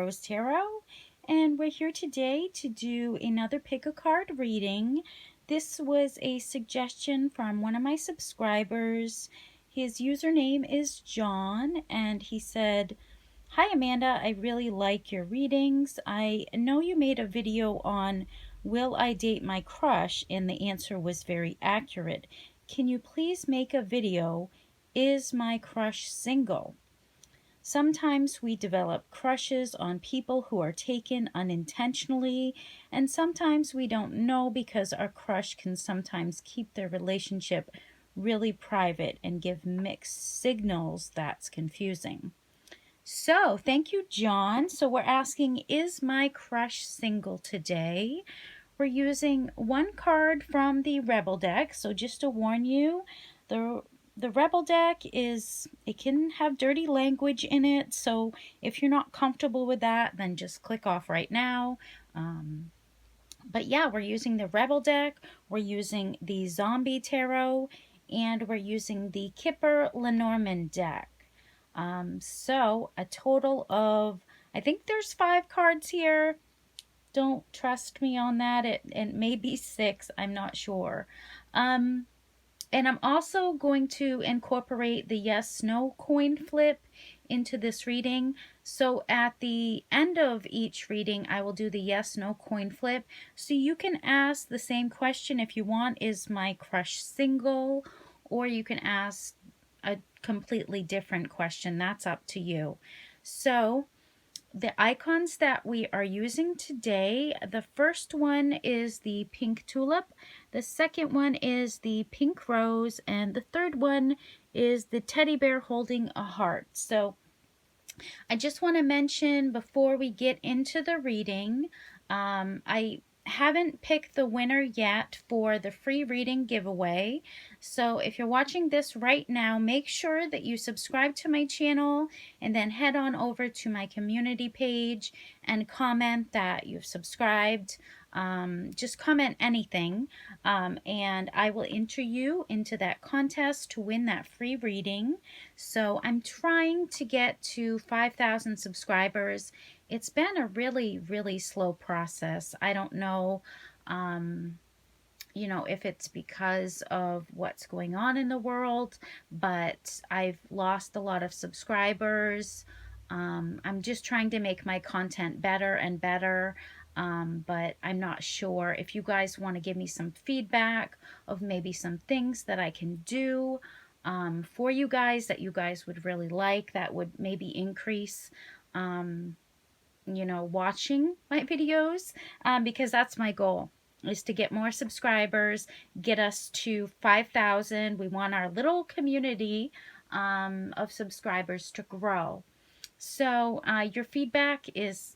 Rose Tarot, and we're here today to do another pick a card reading. This was a suggestion from one of my subscribers. His username is John, and he said, "Hi Amanda, I really like your readings. I know you made a video on will I date my crush, and the answer was very accurate. Can you please make a video, is my crush single? Sometimes we develop crushes on people who are taken unintentionally, and sometimes we don't know because our crush can sometimes keep their relationship really private and give mixed signals. That's confusing." So, thank you, John. So, we're asking, is my crush single today? We're using one card from the Rebel deck. So, just to warn you, the Rebel deck it can have dirty language in it. So, if you're not comfortable with that, then just click off right now. But yeah, we're using the Rebel deck, we're using the Zombie Tarot, and we're using the Kipper Lenormand deck. So a total of, I think there's 5 cards here. Don't trust me on that. It may be 6. I'm not sure. And I'm also going to incorporate the yes/no coin flip into this reading. So at the end of each reading, I will do the yes/no coin flip. So you can ask the same question if you want, is my crush single? Or you can ask a completely different question. That's up to you. So the icons that we are using today, the first one is the pink tulip, the second one is the pink rose, and the third one is the teddy bear holding a heart. So I just want to mention before we get into the reading, I haven't picked the winner yet for the free reading giveaway. So if you're watching this right now, make sure that you subscribe to my channel and then head on over to my community page and comment that you've subscribed. Just comment anything, and I will enter you into that contest to win that free reading. So I'm trying to get to 5,000 subscribers. It's been a really slow process. I don't know, if it's because of what's going on in the world, but I've lost a lot of subscribers. I'm just trying to make my content better and better. But I'm not sure if you guys want to give me some feedback of maybe some things that I can do for you guys that you guys would really like, that would maybe increase watching my videos, because that's my goal, is to get more subscribers, get us to 5,000. We want our little community of subscribers to grow. So your feedback is,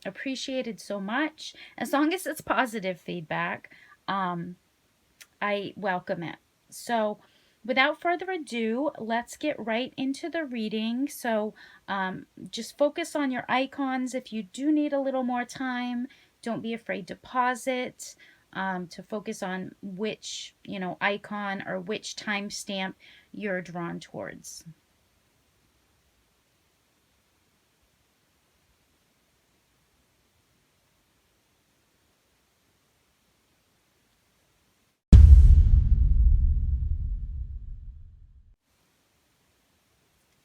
appreciated so much. As long as it's positive feedback, I welcome it. So without further ado, let's get right into the reading. So just focus on your icons. If you do need a little more time, don't be afraid to pause it, to focus on which, icon or which timestamp you're drawn towards.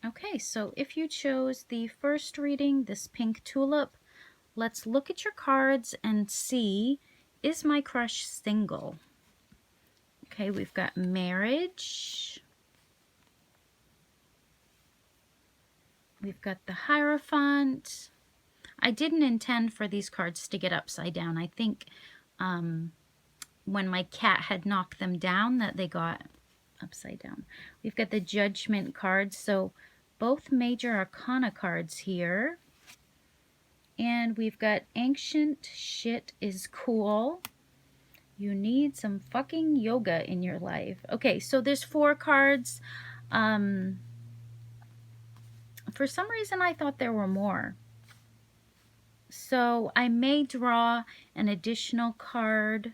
Okay, so if you chose the first reading, this pink tulip, let's look at your cards and see, is my crush single? Okay, we've got marriage. We've got the Hierophant. I didn't intend for these cards to get upside down. I think when my cat had knocked them down that they got upside down. We've got the Judgment cards, so both major arcana cards here. And we've got ancient shit is cool. You need some fucking yoga in your life. Okay, so there's 4 cards. For some reason I thought there were more. So I may draw an additional card.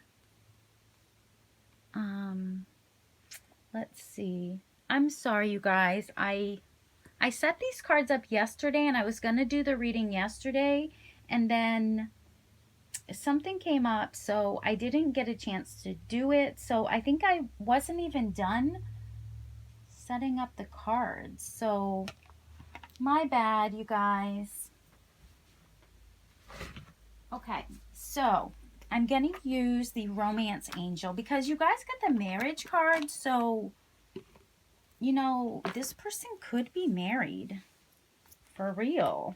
Let's see. I'm sorry, you guys. I I set these cards up yesterday and I was going to do the reading yesterday, and then something came up, so I didn't get a chance to do it. So I think I wasn't even done setting up the cards. So my bad, you guys. Okay, so I'm going to use the Romance Angel because you guys got the marriage card. So, you know, this person could be married for real.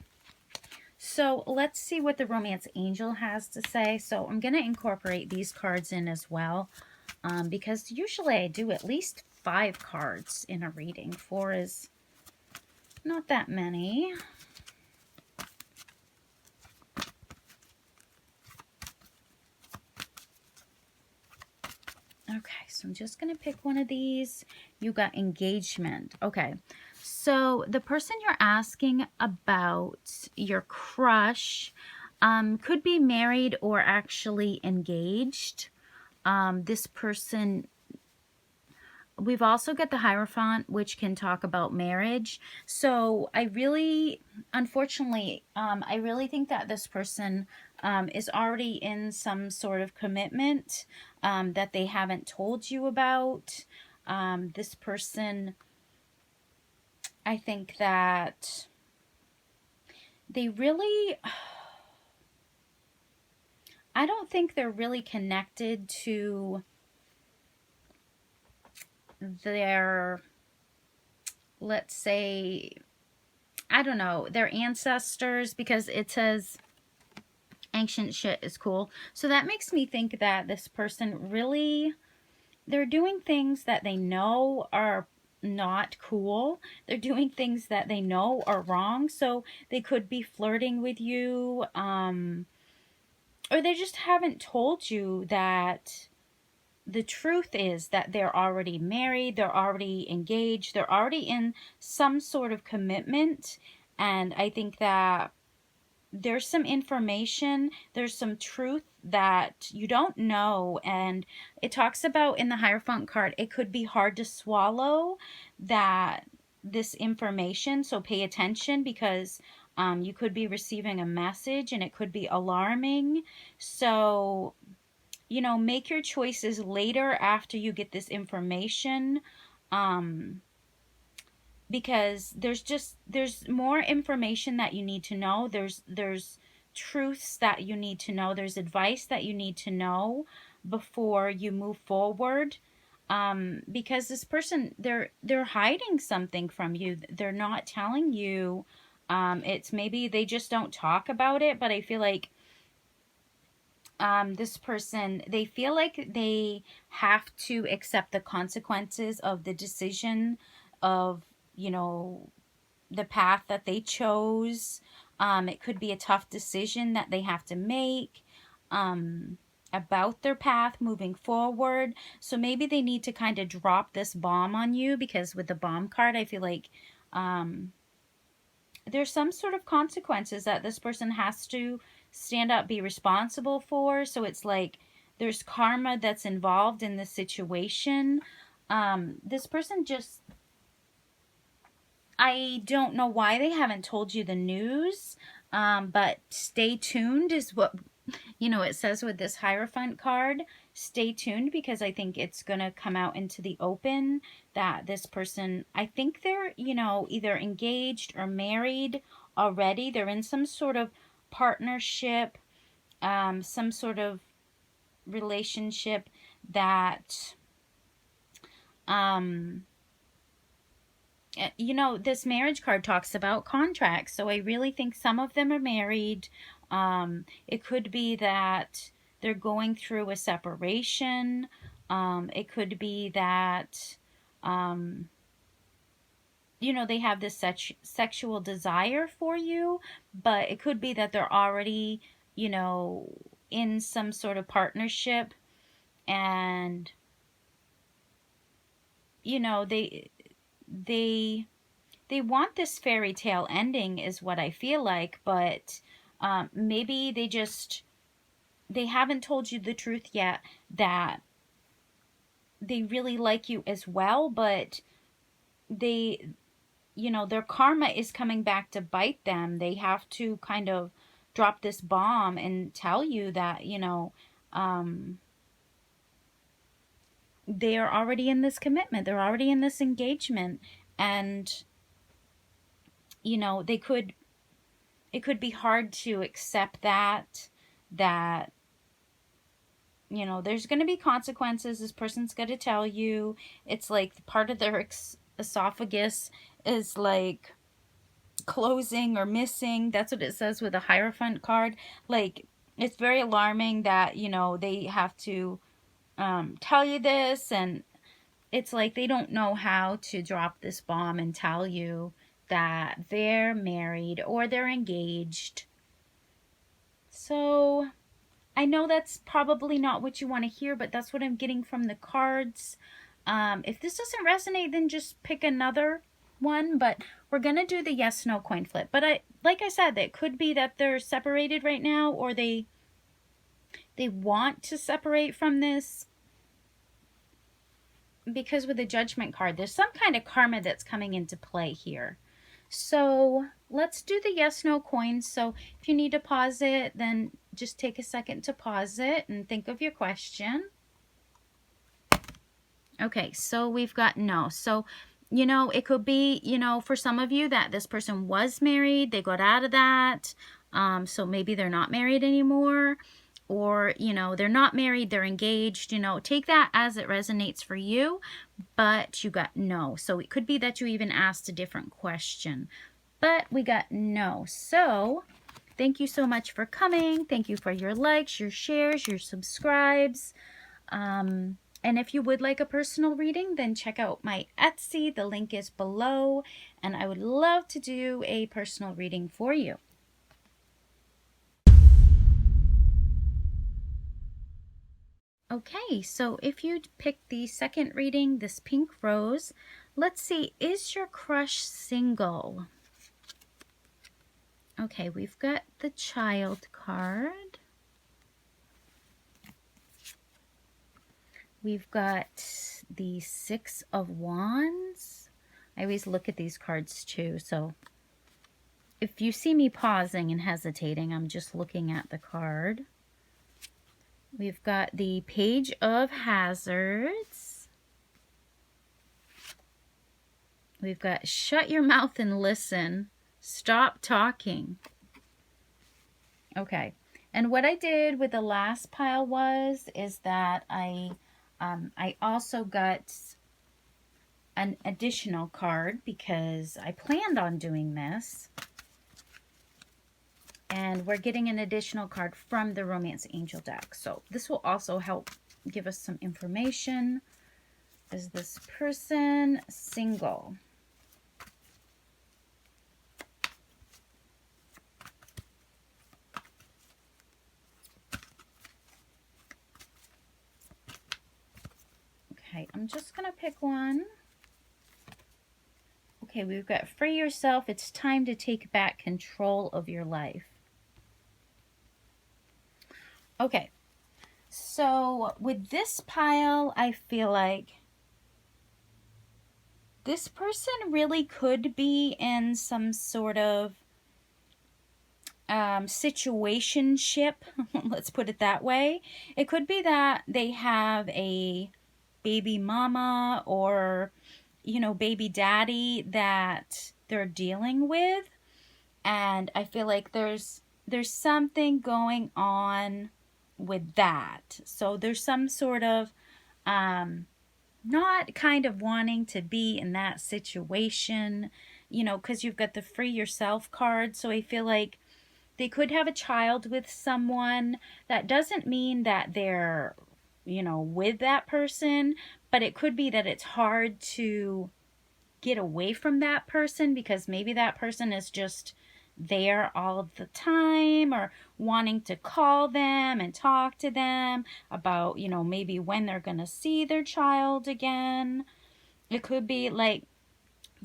So let's see what the Romance Angel has to say. So I'm going to incorporate these cards in as well, because usually I do at least 5 cards in a reading. 4 is not that many. Okay, so I'm just going to pick one of these. You got engagement. Okay, so the person you're asking about, your crush, could be married or actually engaged. This person, we've also got the Hierophant, which can talk about marriage. So I really, unfortunately, I really think that this person is already in some sort of commitment that they haven't told you about. This person, I think that they really, I don't think they're really connected to their, let's say, I don't know, their ancestors, because it says ancient shit is cool. So that makes me think that this person really, they're doing things that they know are not cool. They're doing things that they know are wrong. So they could be flirting with you, or they just haven't told you that the truth is that they're already married, they're already engaged, they're already in some sort of commitment. And I think that there's some information, there's some truth that you don't know. And it talks about in the Hierophant card, it could be hard to swallow that this information. So pay attention, because you could be receiving a message and it could be alarming. So, you know, make your choices later after you get this information, because there's more information that you need to know. There's truths that you need to know. There's advice that you need to know before you move forward, because this person, they're hiding something from you. They're not telling you. It's maybe they just don't talk about it, but I feel like this person, they feel like they have to accept the consequences of the decision of, you know, the path that they chose. It could be a tough decision that they have to make about their path moving forward. So maybe they need to kind of drop this bomb on you, because with the bomb card, I feel like there's some sort of consequences that this person has to stand up, be responsible for. So it's like there's karma that's involved in the situation. This person just, I don't know why they haven't told you the news, but stay tuned is what, you know, it says with this Hierophant card. Stay tuned, because I think it's going to come out into the open that this person, I think they're, you know, either engaged or married already. They're in some sort of partnership, some sort of relationship that, you know, this marriage card talks about contracts. So I really think some of them are married. It could be that they're going through a separation. It could be that, you know, they have this sexual desire for you, but it could be that they're already, you know, in some sort of partnership, and, you know, they want this fairy tale ending is what I feel like, but maybe they haven't told you the truth yet that they really like you as well, but they you know, their karma is coming back to bite them. They have to kind of drop this bomb and tell you that, you know, they are already in this commitment. They're already in this engagement. And, you know, it could be hard to accept that, you know, there's going to be consequences. This person's going to tell you. It's like part of their esophagus is like closing or missing. That's what it says with a Hierophant card. Like, it's very alarming that, you know, they have to tell you this, and it's like they don't know how to drop this bomb and tell you that they're married or they're engaged. So I know that's probably not what you want to hear, but that's what I'm getting from the cards. If this doesn't resonate, then just pick another one, but we're going to do the yes no coin flip. But like I said, it could be that they're separated right now, or they want to separate from this, because with the Judgment card, there's some kind of karma that's coming into play here. So let's do the yes no coins. So if you need to pause it, then just take a second to pause it and think of your question. Okay, so we've got no. So, you know, it could be, you know, for some of you that this person was married, they got out of that. So maybe they're not married anymore, or, you know, they're not married, they're engaged. You know, take that as it resonates for you, but you got no. So it could be that you even asked a different question, but we got no. So thank you so much for coming. Thank you for your likes, your shares, your subscribes. And if you would like a personal reading, then check out my Etsy. The link is below, and I would love to do a personal reading for you. Okay, so if you pick the second reading, this pink rose, let's see, is your crush single? Okay, we've got the Child card. We've got the Six of Wands. I always look at these cards too, so if you see me pausing and hesitating, I'm just looking at the card. We've got the Page of Hazards. We've got Shut Your Mouth and Listen. Stop talking. Okay, and what I did with the last pile is that I also got an additional card because I planned on doing this. And we're getting an additional card from the Romance Angel deck. So this will also help give us some information. Is this person single? Okay, I'm just going to pick one. Okay, we've got free yourself. It's time to take back control of your life. Okay, so with this pile, I feel like this person really could be in some sort of situationship, let's put it that way. It could be that they have a baby mama or, you know, baby daddy that they're dealing with, and I feel like there's something going on with that. So there's some sort of not kind of wanting to be in that situation, you know, because you've got the Free Yourself card. So I feel like they could have a child with someone. That doesn't mean that they're, you know, with that person, but it could be that it's hard to get away from that person because maybe that person is just there all of the time, or wanting to call them and talk to them about, you know, maybe when they're going to see their child again. It could be like,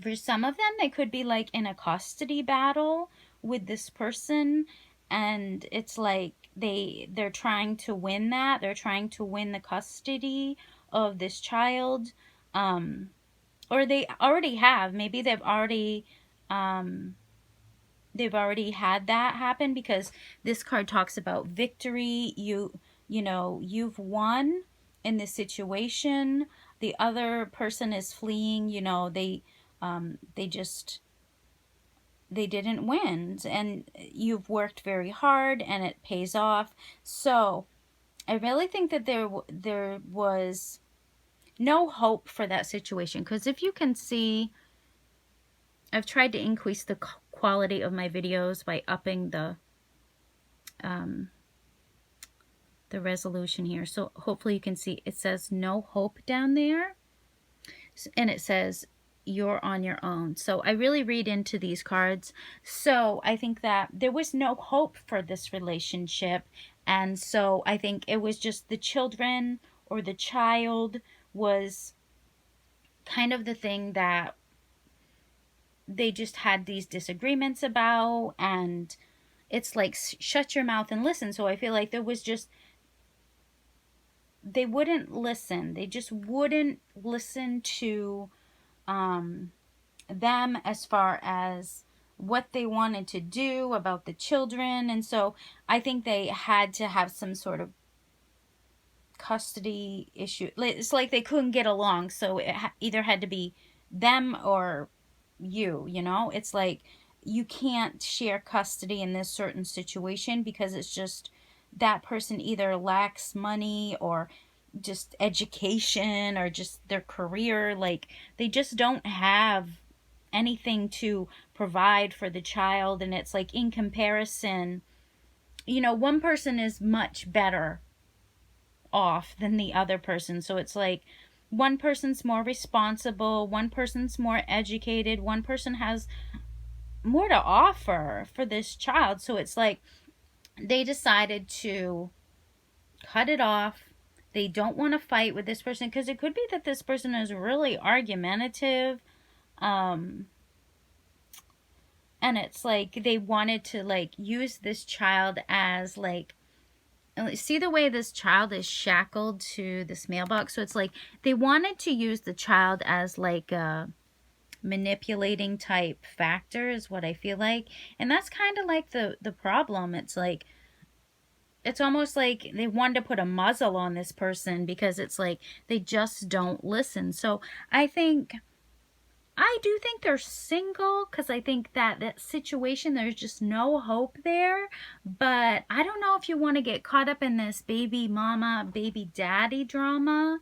for some of them, they could be like in a custody battle with this person, and it's like they're trying to win that. They're trying to win the custody of this child. or they already have. Maybe they've already had that happen, because this card talks about victory. You know, you've won in this situation. The other person is fleeing. You know, they just, they didn't win, and you've worked very hard and it pays off. So I really think that there was no hope for that situation, because if you can see, I've tried to increase the quality of my videos by upping um, the resolution here. So hopefully you can see it says no hope down there, and it says you're on your own. So I really read into these cards. So I think that there was no hope for this relationship, and so I think it was just the children, or the child was kind of the thing that they just had these disagreements about, and it's like shut your mouth and listen. So I feel like there was just, they wouldn't listen. They just wouldn't listen to them as far as what they wanted to do about the children. And so I think they had to have some sort of custody issue. It's like they couldn't get along, so it either had to be them or you know. It's like you can't share custody in this certain situation, because it's just that person either lacks money, or just education, or just their career. Like, they just don't have anything to provide for the child. And it's like, in comparison, you know, one person is much better off than the other person. So it's like, one person's more responsible, one person's more educated, one person has more to offer for this child. So it's like they decided to cut it off. They don't want to fight with this person, because it could be that this person is really argumentative. And it's like they wanted to like use this child as like, see the way this child is shackled to this mailbox. So it's like they wanted to use the child as like a manipulating type factor, is what I feel like. And that's kind of like the problem. It's like, it's almost like they wanted to put a muzzle on this person, because it's like they just don't listen. So I do think they're single, because I think that situation, there's just no hope there. But I don't know if you want to get caught up in this baby mama, baby daddy drama.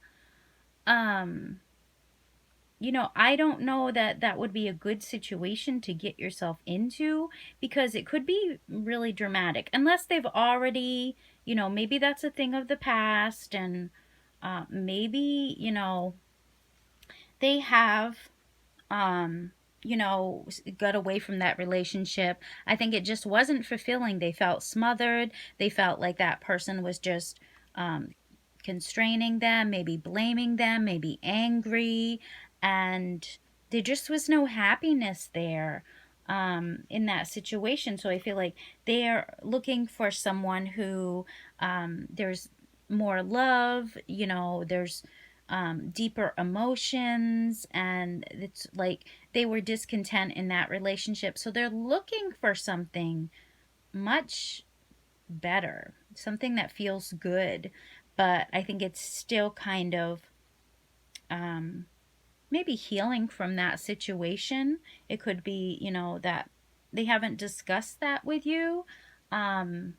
You know, I don't know that that would be a good situation to get yourself into, because it could be really dramatic, unless they've already, you know, maybe that's a thing of the past, and maybe, you know, they have you know, got away from that relationship. I think it just wasn't fulfilling. They felt smothered. They felt like that person was just constraining them, maybe blaming them, maybe angry, and there just was no happiness there in that situation. So I feel like they're looking for someone who there's more love, you know, there's deeper emotions, and it's like they were discontent in that relationship. So they're looking for something much better, something that feels good. But I think it's still kind of maybe healing from that situation. It could be, you know, that they haven't discussed that with you. If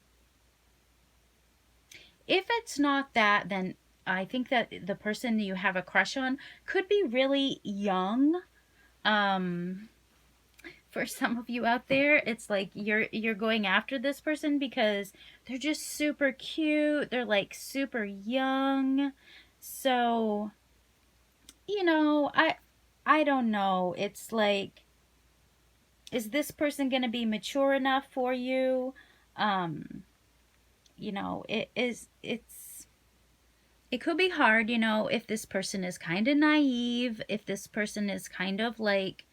it's not that, then I think that the person you have a crush on could be really young. Um, for some of you out there, it's like you're going after this person because they're just super cute. They're like super young. So, you know, I don't know. It's like, is this person going to be mature enough for you? Um, you know, it could be hard, you know, if this person is kind of naive, if this person is kind of like,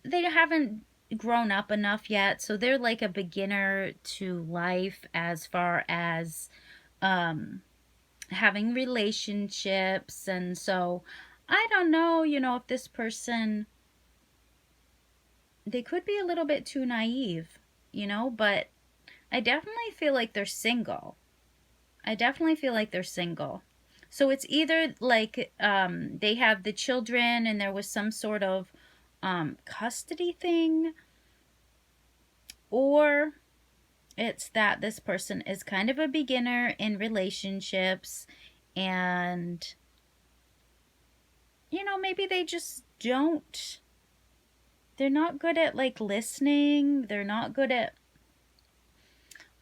they haven't grown up enough yet, so they're like a beginner to life as far as having relationships. And so I don't know, if this person, they could be a little bit too naive, but I definitely feel like they're single. I definitely feel like they're single. So it's either like they have the children and there was some sort of custody thing, or it's that this person is kind of a beginner in relationships and, maybe they just don't, they're not good at like listening. They're not good at,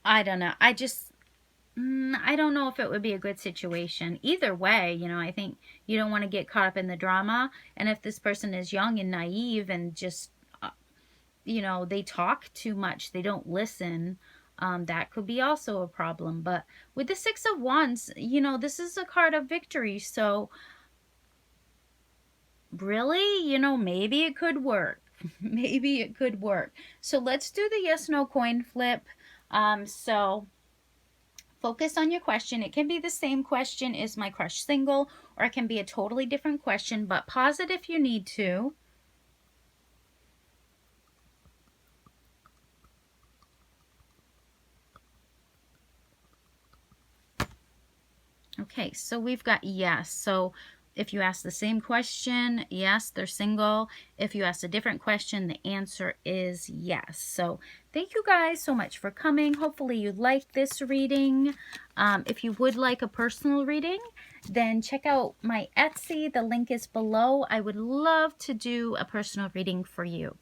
I don't know. I don't know if it would be a good situation. Either way, I think you don't want to get caught up in the drama. And if this person is young and naive and just, they talk too much, they don't listen, that could be also a problem. But with the Six of Wands, this is a card of victory. So really, maybe it could work. Maybe it could work. So let's do the yes no coin flip. So focus on your question. It can be the same question, is my crush single, or it can be a totally different question, but pause it if you need to. Okay, so we've got yes. So if you ask the same question, yes, they're single. If you ask a different question, the answer is yes. So thank you guys so much for coming. Hopefully you liked this reading. If you would like a personal reading, then check out my Etsy. The link is below. I would love to do a personal reading for you.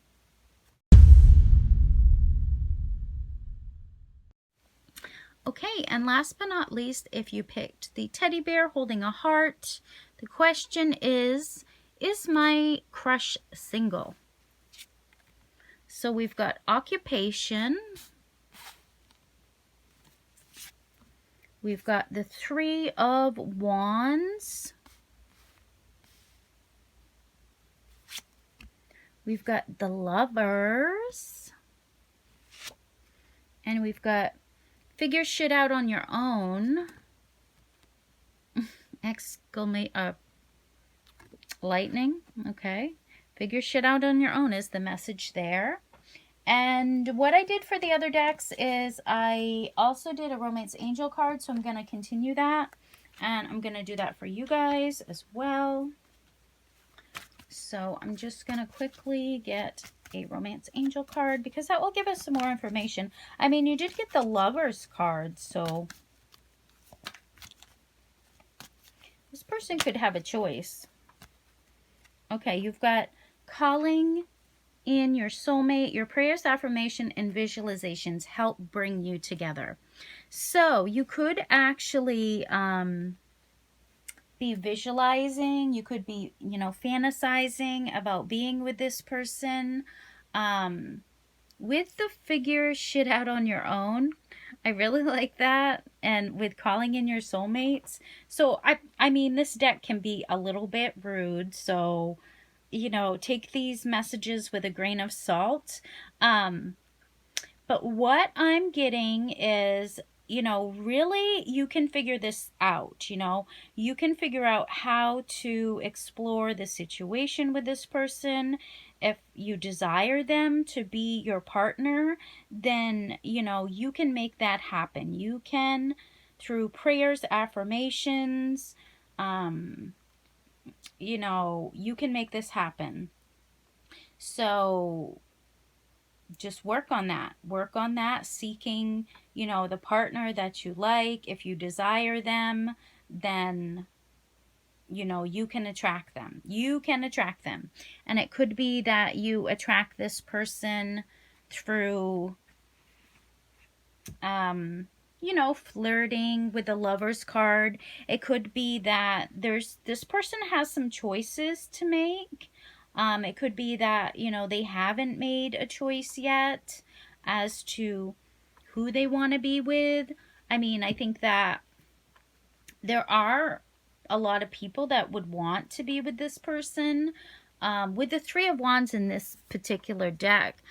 Okay, and last but not least, if you picked the teddy bear holding a heart, the question is my crush single? So we've got occupation. We've got the Three of Wands. We've got the Lovers. And we've got figure shit out on your own. Lightning. Okay. Figure shit out on your own is the message there. And what I did for the other decks is I also did a Romance Angel card, so I'm going to continue that. And I'm going to do that for you guys as well. So I'm just going to quickly get a Romance Angel card because that will give us some more information. I mean, you did get the Lovers card, so this person could have a choice. Okay, you've got calling in your soulmate. Your prayers, affirmation, and visualizations help bring you together. So you could actually be visualizing. You could be, fantasizing about being with this person. With the figure shit out on your own, I really like that. And with calling in your soulmates. So, I mean, this deck can be a little bit rude. So, take these messages with a grain of salt. But what I'm getting is, really you can figure this out. You can figure out how to explore the situation with this person. If you desire them to be your partner, then, you can make that happen. You can, through prayers, affirmations, you can make this happen. So just work on that, seeking, the partner that you like. If you desire them, then, you can attract them. And it could be that you attract this person through, flirting with the Lovers card. It could be that this person has some choices to make. It could be that, they haven't made a choice yet as to who they want to be with. I mean, I think that there are a lot of people that would want to be with this person. With the Three of Wands in this particular deck,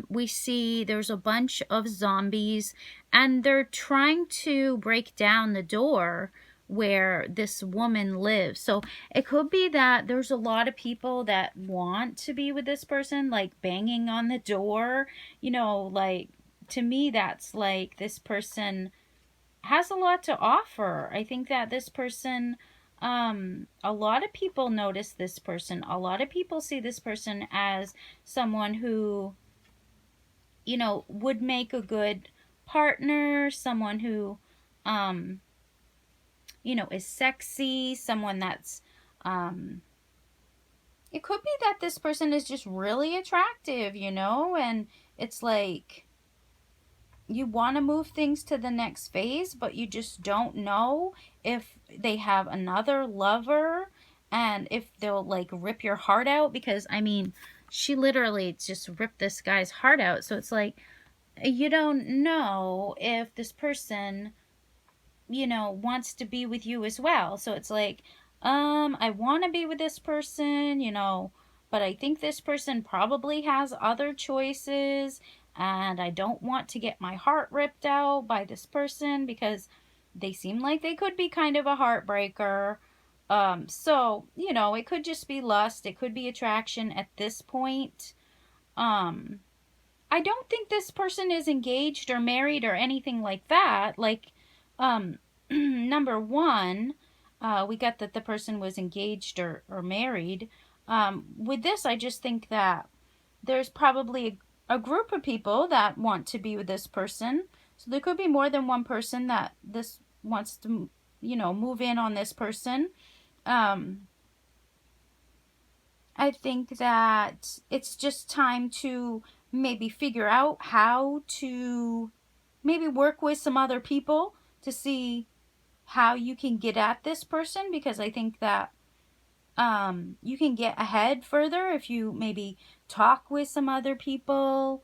we see there's a bunch of zombies and they're trying to break down the door where this woman lives. So it could be that there's a lot of people that want to be with this person, like banging on the door, like, to me, that's like this person has a lot to offer. I think that this person, a lot of people notice this person. A lot of people see this person as someone who, would make a good partner, someone who, is sexy, someone that's, it could be that this person is just really attractive, and it's like you want to move things to the next phase, but you just don't know if they have another lover and if they'll like rip your heart out, because I mean, she literally just ripped this guy's heart out. So it's like, you don't know if this person, wants to be with you as well. So it's like, I want to be with this person, but I think this person probably has other choices, and I don't want to get my heart ripped out by this person because they seem like they could be kind of a heartbreaker. So, it could just be lust, it could be attraction at this point. I don't think this person is engaged or married or anything like that. Like, number one, we got that the person was engaged or married. With this, I just think that there's probably a group of people that want to be with this person. So there could be more than one person that this wants to, move in on this person. I think that it's just time to maybe figure out how to maybe work with some other people to see how you can get at this person, because I think that you can get ahead further if you maybe talk with some other people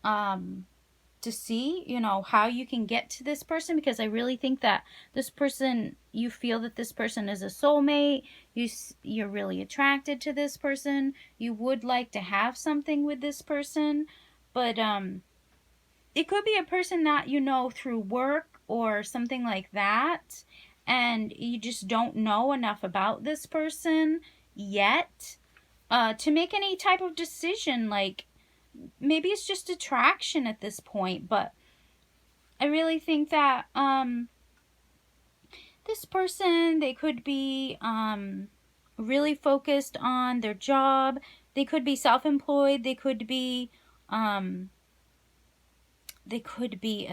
to see, how you can get to this person, because I really think that this person, you feel that this person is a soulmate, you're really attracted to this person, you would like to have something with this person, but it could be a person that you know through work or something like that, and you just don't know enough about this person yet to make any type of decision. Like, maybe it's just attraction at this point, but I really think that this person, they could be really focused on their job, they could be self-employed, they could be a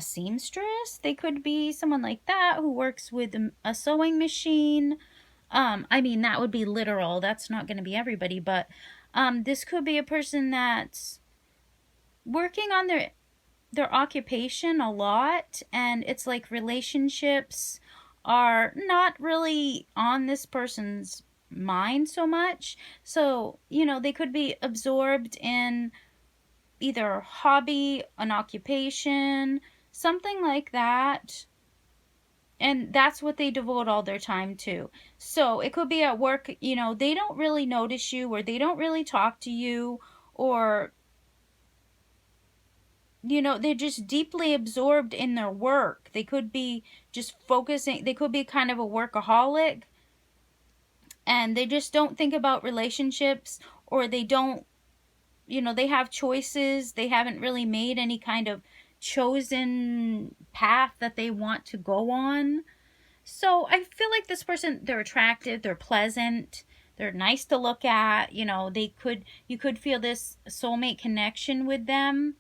seamstress, they could be someone like that who works with a sewing machine. I mean, that would be literal, that's not going to be everybody, but this could be a person that's working on their occupation a lot, and it's like relationships are not really on this person's mind so much. So, they could be absorbed in either a hobby, an occupation, something like that, and that's what they devote all their time to. So it could be at work, they don't really notice you, or they don't really talk to you, or they're just deeply absorbed in their work. They could be just focusing, they could be kind of a workaholic, and they just don't think about relationships, or they don't, they have choices. They haven't really made any kind of chosen path that they want to go on. So I feel like this person, they're attractive, they're pleasant, they're nice to look at, you could feel this soulmate connection with them,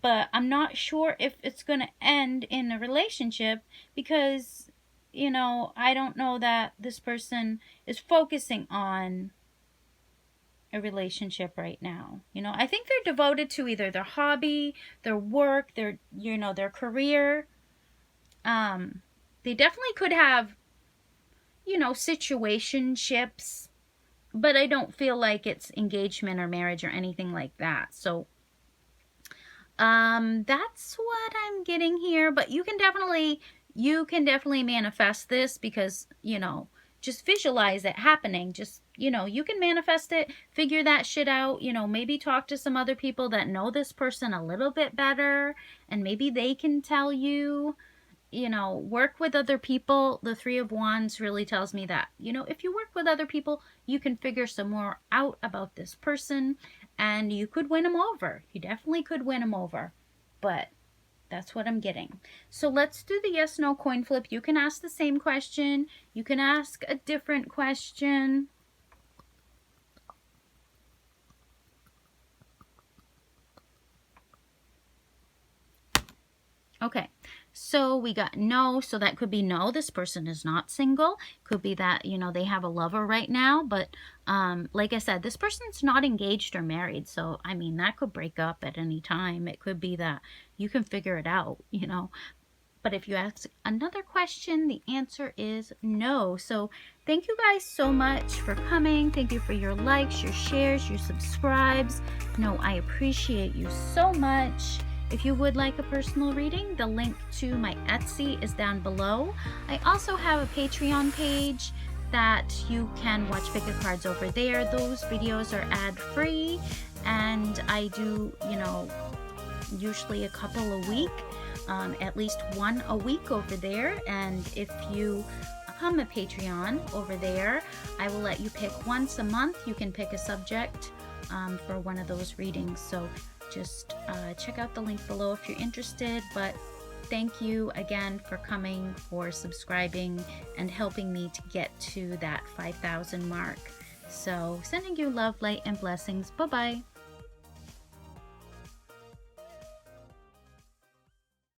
but I'm not sure if it's going to end in a relationship, because, I don't know that this person is focusing on a relationship right now. I think they're devoted to either their hobby, their work, their career. They definitely could have, situationships, but I don't feel like it's engagement or marriage or anything like that. So that's what I'm getting here, but you can definitely manifest this, because, just visualize it happening. Just, you can manifest it, figure that shit out, maybe talk to some other people that know this person a little bit better, and maybe they can tell you, you know, work with other people. The Three of Wands really tells me that, you know, if you work with other people, you can figure some more out about this person and you could win them over. You definitely could win them over. But that's what I'm getting. So let's do the yes, no coin flip. You can ask the same question. You can ask a different question. Okay, so we got no, so that could be no, this person is not single. Could be that, you know, they have a lover right now, but like I said, this person's not engaged or married, so I mean, that could break up at any time. It could be that you can figure it out, you know. But if you ask another question, the answer is no. So thank you guys so much for coming. Thank you for your likes, your shares, your subscribes. No, I appreciate you so much. If you would like a personal reading, the link to my Etsy is down below. I also have a Patreon page that you can watch pick a cards over there. Those videos are ad-free, and I do, you know, usually a couple a week, at least one a week over there. And if you become a Patreon over there, I will let you pick once a month. You can pick a subject for one of those readings. So just check out the link below if you're interested. But thank you again for coming, for subscribing, and helping me to get to that 5,000 mark. So sending you love, light, and blessings. Bye-bye.